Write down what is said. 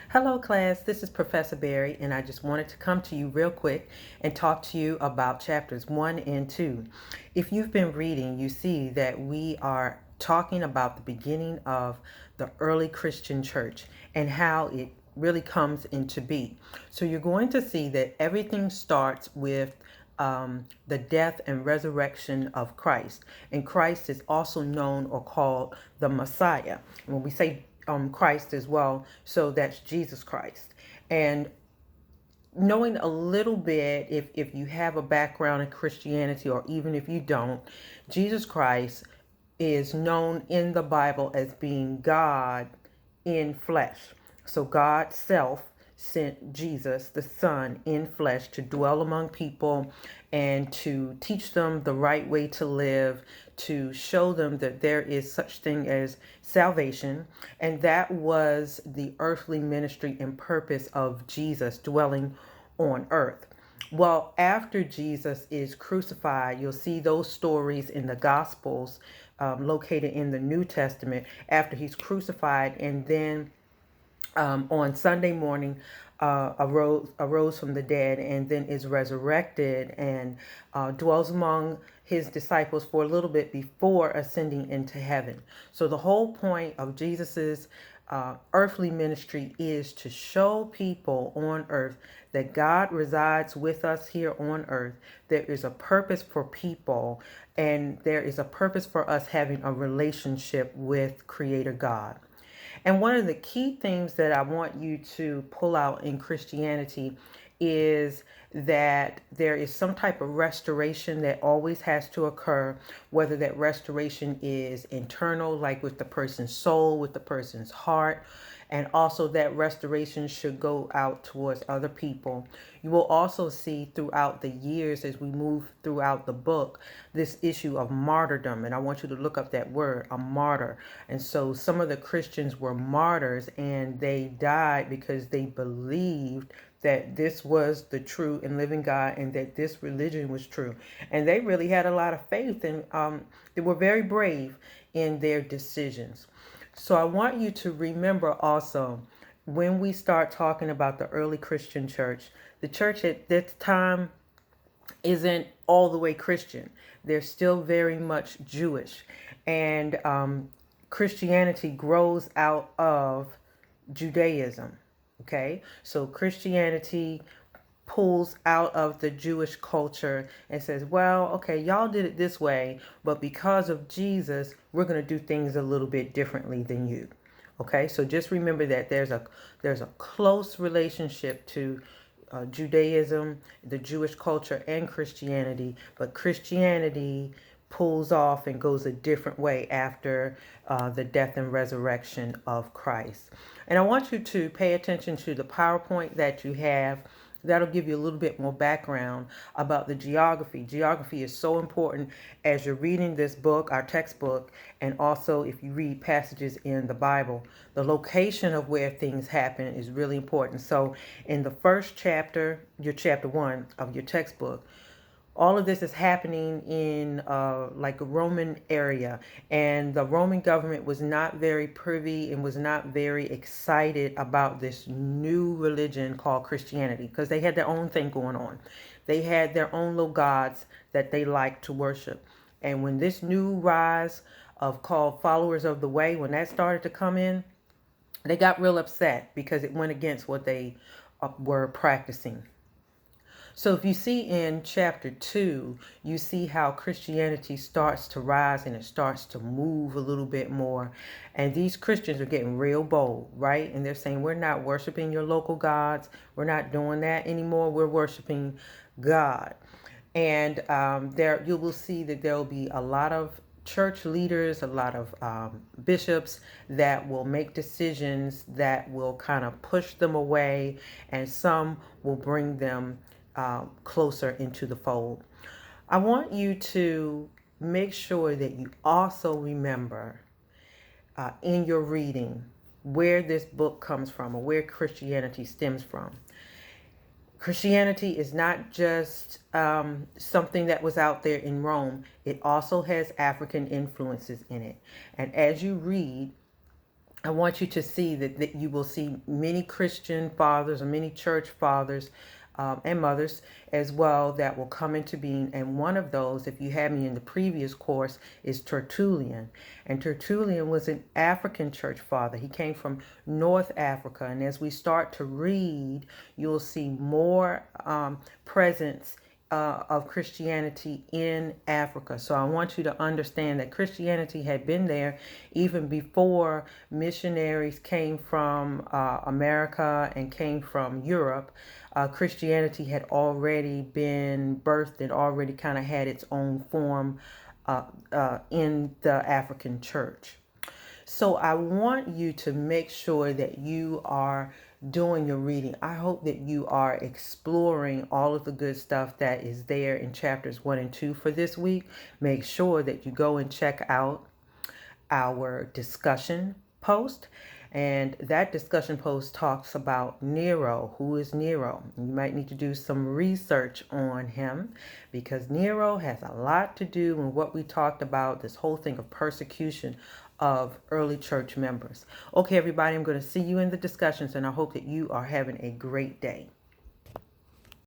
Hello, class. This is Professor Barry, and I just wanted to come to you real quick and talk to you about chapters 1 and 2. If you've been reading, you see that we are talking about the beginning of the early Christian church and how it really comes into being. So you're going to see that everything starts with the death and resurrection of Christ. And Christ is also known or called the Messiah. And when we say Christ as well, so that's Jesus Christ. And knowing a little bit, if you have a background in Christianity or even if you don't, Jesus Christ is known in the Bible as being God in flesh. So God self sent Jesus, the Son, in flesh to dwell among people and to teach them the right way to live, to show them that there is such thing as salvation. And that was the earthly ministry and purpose of Jesus dwelling on earth. Well, after Jesus is crucified, you'll see those stories in the Gospels, located in the New Testament, after he's crucified, and then on Sunday morning arose from the dead, and then is resurrected and dwells among his disciples for a little bit before ascending into heaven. So the whole point of Jesus's earthly ministry is to show people on earth that God resides with us here on earth. There is a purpose for people, and there is a purpose for us having a relationship with Creator God. And one of the key things that I want you to pull out in Christianity is that there is some type of restoration that always has to occur, whether that restoration is internal, like with the person's soul, with the person's heart, and also that restoration should go out towards other people. You will also see throughout the years as we move throughout the book this issue of martyrdom, and I want you to look up that word, a martyr. And so some of the Christians were martyrs, and they died because they believed that this was the true and living God and that this religion was true. And they really had a lot of faith, and they were very brave in their decisions. So I want you to remember also, when we start talking about the early Christian church, the church at this time isn't all the way Christian. They're still very much Jewish. And Christianity grows out of Judaism. Okay? So Christianity pulls out of the Jewish culture and says, well, okay, y'all did it this way, but because of Jesus, we're going to do things a little bit differently than you. Okay, so just remember that there's a close relationship to Judaism, the Jewish culture, and Christianity, but Christianity pulls off and goes a different way after the death and resurrection of Christ. And I want you to pay attention to the PowerPoint that you have. That'll give you a little bit more background about the geography. Geography is so important as you're reading this book, our textbook, and also if you read passages in the Bible. The location of where things happen is really important. So in the first chapter, your chapter 1 of your textbook, all of this is happening in like a Roman area, and the Roman government was not very privy and was not very excited about this new religion called Christianity, because they had their own thing going on. They had their own little gods that they liked to worship. And when this new rise of called followers of the way, when that started to come in, they got real upset because it went against what they were practicing. So if you see in chapter 2, you see how Christianity starts to rise and it starts to move a little bit more. And these Christians are getting real bold, right? And they're saying, we're not worshiping your local gods. We're not doing that anymore. We're worshiping God. And there you will see that there will be a lot of church leaders, a lot of bishops that will make decisions that will kind of push them away, and some will bring them closer into the fold. I want you to make sure that you also remember in your reading where this book comes from or where Christianity stems from. Christianity is not just something that was out there in Rome. It also has African influences in it. And as you read, I want you to see that you will see many Christian fathers or many church fathers and mothers as well that will come into being. And one of those, if you had me in the previous course, is Tertullian. And Tertullian was an African church father. He came from North Africa. And as we start to read, you'll see more presence of Christianity in Africa. So I want you to understand that Christianity had been there even before missionaries came from America and came from Europe. Christianity had already been birthed and already kind of had its own form in the African church. So I want you to make sure that you are doing your reading. I hope that you are exploring all of the good stuff that is there in chapters 1 and 2 for this week. Make sure that you go and check out our discussion post. And that discussion post talks about Nero. Who is Nero? You might need to do some research on him because Nero has a lot to do with what we talked about, this whole thing of persecution of early church members. Okay, everybody, I'm going to see you in the discussions, and I hope that you are having a great day.